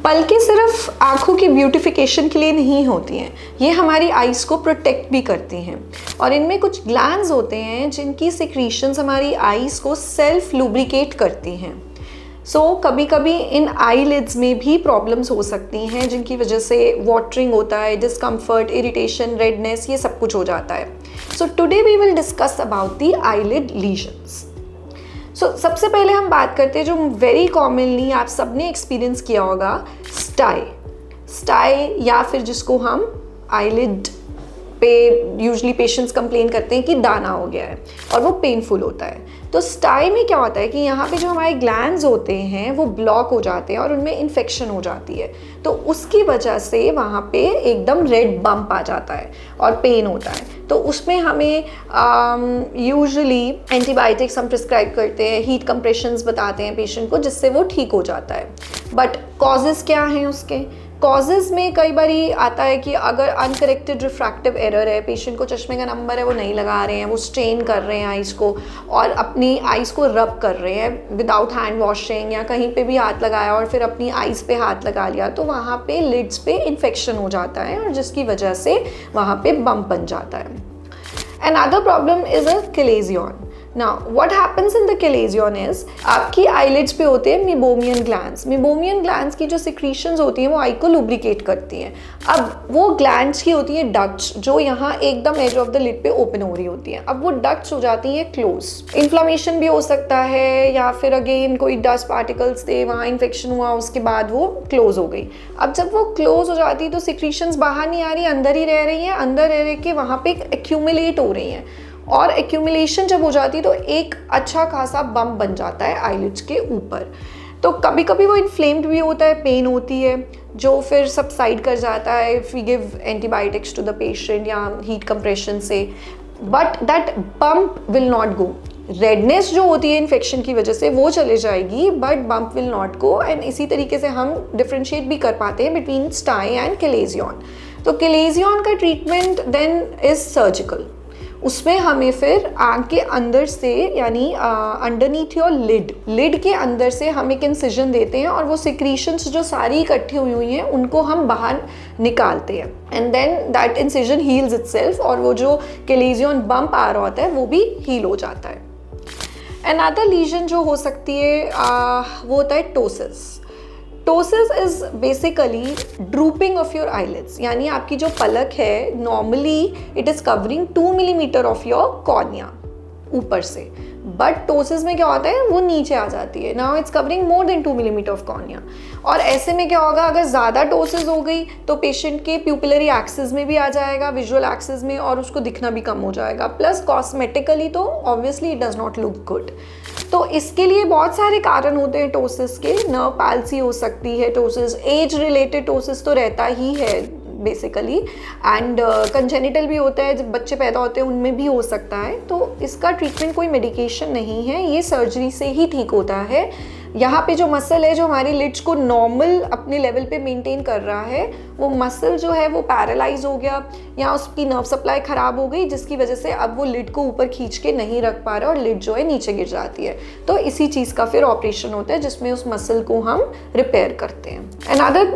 पलकें सिर्फ आँखों की ब्यूटिफिकेशन के लिए नहीं होती हैं, ये हमारी आइज़ को प्रोटेक्ट भी करती हैं और इनमें कुछ ग्लैंड्स होते हैं जिनकी सिक्रीशंस हमारी आइज़ को सेल्फ लुब्रिकेट करती हैं। कभी कभी इन आईलिड्स में भी प्रॉब्लम्स हो सकती हैं जिनकी वजह से वाटरिंग होता है, डिस्कम्फर्ट, इरिटेशन, रेडनेस, ये सब कुछ हो जाता है। Today we will discuss about the eyelid lesions. सबसे पहले हम बात करते हैं जो वेरी कॉमनली आप सबने एक्सपीरियंस किया होगा, स्टाई या फिर जिसको हम आईलिड पे यूजली पेशेंट्स कंप्लेन करते हैं कि दाना हो गया है और वो पेनफुल होता है। तो स्टाई में क्या होता है कि यहाँ पे जो हमारे ग्लैंड्स होते हैं वो ब्लॉक हो जाते हैं और उनमें इन्फेक्शन हो जाती है, तो उसकी वजह से वहाँ पे एकदम रेड बम्प आ जाता है और पेन होता है। तो उसमें हमें यूजुअली एंटीबायोटिक्स हम प्रिस्क्राइब करते हैं, हीट कंप्रेशंस बताते हैं पेशेंट को, जिससे वो ठीक हो जाता है। बट कॉजेज़ क्या हैं उसके? कॉजेज़ में कई बार आता है कि अगर अनकरेक्टेड रिफ्रैक्टिव एरर है, पेशेंट को चश्मे का नंबर है वो नहीं लगा रहे हैं, वो स्ट्रेन कर रहे हैं आइज़ को और अपनी आइज़ को रब कर रहे हैं विदाउट हैंड वॉशिंग, या कहीं पे भी हाथ लगाया और फिर अपनी आइज़ पे हाथ लगा लिया, तो वहाँ पे लिड्स पे इन्फेक्शन हो जाता है और जिसकी वजह से वहाँ पे बम्प बन जाता है। Another problem is a chalazion. Now, what happens in the chalazion is आपकी eyelids पे होते हैं मेबोमियन ग्लैंड्स। मेबोमियन ग्लैंड्स की जो सिक्रीशंस होती हैं वो आई को लुब्रिकेट करती हैं। अब वो ग्लैंड्स की होती हैं डक्ट्स, जो यहाँ एकदम एज ऑफ द लिड पे ओपन हो रही होती हैं। अब वो डक्ट्स हो जाती हैं क्लोज। इन्फ्लामेशन भी हो सकता है या फिर अगेन कोई डस्ट पार्टिकल्स थे, वहाँ इन्फेक्शन हुआ, उसके बाद वो क्लोज हो गई। अब जब वो क्लोज हो जाती है तो सिक्रीशंस बाहर नहीं आ रही, अंदर ही रह रही हैं, अंदर रह रह के वहाँ पे एक्यूमुलेट हो रही हैं और एक्यूमुलेशन जब हो जाती है तो एक अच्छा खासा बम्प बन जाता है आईलिड्स के ऊपर। तो कभी कभी वो इन्फ्लेम्ड भी होता है, पेन होती है, जो फिर सबसाइड कर जाता है if we give antibiotics to the patient या हीट कंप्रेशन से, but that bump will not go. Redness जो होती है इन्फेक्शन की वजह से वो चले जाएगी, but bump will not go. And इसी तरीके से हम डिफ्रेंशिएट भी कर पाते हैं बिटवीन स्टाई एंड चलाजियन। तो चलाजियन का ट्रीटमेंट देन इज सर्जिकल। उसमें हमें फिर आँख के अंदर से यानी अंडरनीथ योर लिड के अंदर से हम एक इंसिजन देते हैं और वो सिक्रीशंस जो सारी इकट्ठी हुई हैं उनको हम बाहर निकालते हैं and then that incision heals itself और वो जो चलाजियन बम्प आ रहा होता है वो भी हील हो जाता है। अनदर लीजन जो हो सकती है वो होता है ptosis. Ptosis is basically drooping of your eyelids, यानी आपकी जो पलक है normally it is covering 2 millimetre of your cornea ऊपर से, बट टोसिस में क्या होता है वो नीचे आ जाती है। Now it's covering more than 2 millimetre of cornea. और ऐसे में क्या होगा, अगर ज़्यादा टोसिस हो गई तो पेशेंट के प्यूपिलरी एक्सिस में भी आ जाएगा, विजुअल एक्सिस में, और उसको दिखना भी कम हो जाएगा। प्लस कॉस्मेटिकली तो obviously it does not look good. तो इसके लिए बहुत सारे कारण होते हैं टोसिस के। नर्व पैल्सी हो सकती है टोसिस, एज रिलेटेड टोसिस तो रहता ही है बेसिकली, एंड कंजेनिटल भी होता है, जब बच्चे पैदा होते हैं उनमें भी हो सकता है। तो इसका ट्रीटमेंट कोई मेडिकेशन नहीं है, ये सर्जरी से ही ठीक होता है। यहाँ पे जो मसल है जो हमारी लिड्स को नॉर्मल अपने लेवल पे मेंटेन कर रहा है, वो मसल जो है वो पैरालाइज हो गया या उसकी नर्व सप्लाई ख़राब हो गई, जिसकी वजह से अब वो लिड को ऊपर खींच के नहीं रख पा रहा और लिड जो है नीचे गिर जाती है। तो इसी चीज़ का फिर ऑपरेशन होता है जिसमें उस मसल को हम रिपेयर करते हैं। Another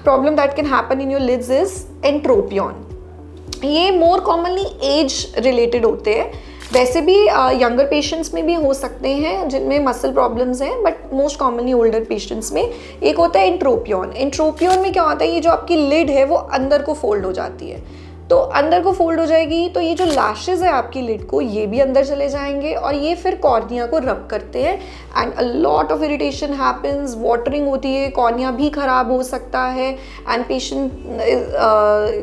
problem that can happen in your lids is entropion. ये मोर कॉमनली एज रिलेटेड होते हैं, वैसे भी यंगर पेशेंट्स में भी हो सकते हैं जिनमें मसल प्रॉब्लम्स हैं, but most commonly older patients में। एक होता है एंट्रोपियन। एंट्रोपियन में क्या होता है, ये जो आपकी लिड है वो अंदर को फोल्ड हो जाती है। तो अंदर को फोल्ड हो जाएगी तो ये जो लैशेज है आपकी लिड को, ये भी अंदर चले जाएंगे और ये फिर कॉर्निया को रब करते हैं and a lot of irritation happens, watering होती है, कॉर्निया भी ख़राब हो सकता है एंड पेशेंट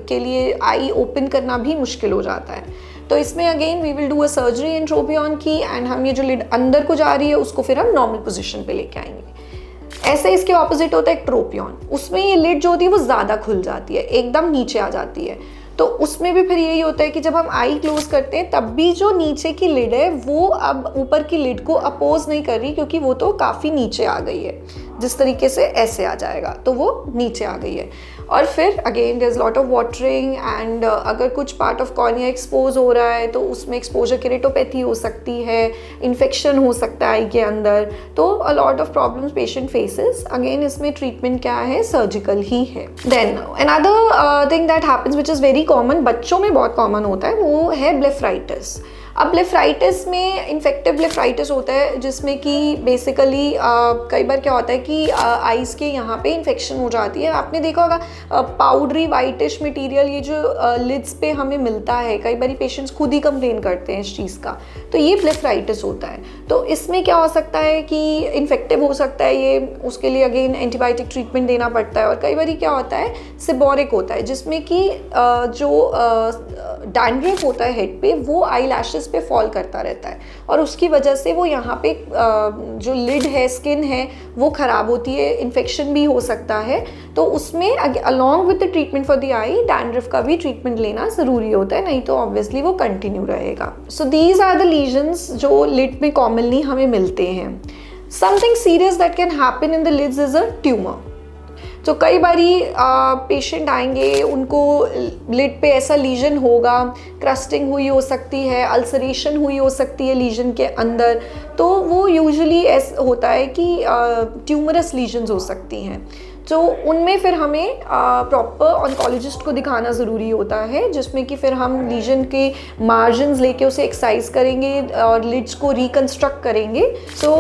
के लिए आई ओपन करना भी मुश्किल हो जाता है। तो इसमें again we will do a surgery entropion की एंड हम ये जो लिड अंदर को जा रही है उसको फिर हम नॉर्मल पोजीशन पे लेके आएंगे। ऐसे इसके ऑपोजिट होता है एक्ट्रोपियन। उसमें ये लिड जो होती है वो ज़्यादा खुल जाती है, एकदम नीचे आ जाती है। तो उसमें भी फिर यही होता है कि जब हम आई क्लोज करते हैं तब भी जो नीचे की लिड है वो अब ऊपर की लिड को अपोज नहीं कर रही, क्योंकि वो तो काफ़ी नीचे आ गई है। जिस तरीके से ऐसे आ जाएगा, तो वो नीचे आ गई है। और फिर again there is lot of watering and अगर कुछ पार्ट ऑफ कॉर्निया एक्सपोज हो रहा है तो उसमें एक्सपोजर केरेटोपैथी हो सकती है, इन्फेक्शन हो सकता है आई के अंदर, तो a lot of problems patient faces. Again इसमें ट्रीटमेंट क्या है, सर्जिकल ही है। Then another thing that happens which is very common, बच्चों में बहुत कॉमन होता है, वो है ब्लेफराइटिस। अब ब्लेफराइटिस में इन्फेक्टिव ब्लेफराइटिस होता है जिसमें कि बेसिकली कई बार क्या होता है कि आइज़ के यहाँ पे इन्फेक्शन हो जाती है। आपने देखा होगा पाउडरी वाइटिश मटेरियल ये जो लिड्स पे हमें मिलता है, कई बार पेशेंट्स खुद ही कंप्लेन करते हैं इस चीज़ का, तो ये ब्लेफराइटिस होता है। तो इसमें क्या हो सकता है कि इन्फेक्टिव हो सकता है ये, उसके लिए अगेन एंटीबायोटिक ट्रीटमेंट देना पड़ता है। और कई बार क्या होता है सिबोरिक होता है जिसमें कि जो डैंड्रफ होता है हेड पे वो आई लैशेस पे फॉल करता रहता है और उसकी वजह से वो यहाँ पे जो लिड है, स्किन है, वो ख़राब होती है, इन्फेक्शन भी हो सकता है। तो उसमें along with the treatment for the I dandruff का भी ट्रीटमेंट लेना ज़रूरी होता है, नहीं तो ऑब्वियसली वो कंटिन्यू रहेगा। So these are the lesions जो लिड में कॉमनली हमें मिलते हैं। Something serious that can happen in the lids is a tumour. तो कई बारी पेशेंट आएंगे, उनको लिड पे ऐसा लीजन होगा, क्रस्टिंग हुई हो सकती है, अल्सरेशन हुई हो सकती है लीजन के अंदर, तो वो यूजुअली ऐसा होता है कि ट्यूमरस लीजन्स हो सकती हैं। तो उनमें फिर हमें प्रॉपर ऑन्कोलॉजिस्ट को दिखाना ज़रूरी होता है, जिसमें कि फिर हम लीजन के मार्जिन्स लेके उसे एक्सरसाइज करेंगे और लिड्स को रिकन्स्ट्रक्ट करेंगे। So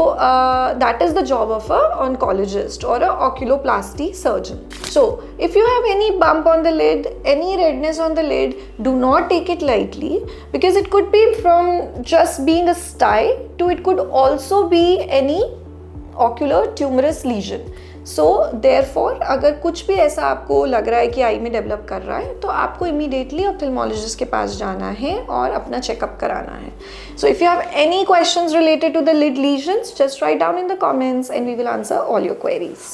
that is the job of a oncologist और अ ऑक्यूलोप्लास्टी surgeon. So if you have any bump on the lid, any redness on the lid, do not take it lightly because it could be from just being a stye to it could also be any ocular tumorous lesion. So therefore अगर कुछ भी ऐसा आपको लग रहा है कि आई में डेवलप कर रहा है तो आपको इमीडिएटली ऑप्थेल्मोलॉजिस्ट के पास जाना है और अपना चेकअप कराना है। So if you have any questions related to the lid lesions, just write down in the comments and we will answer all your queries.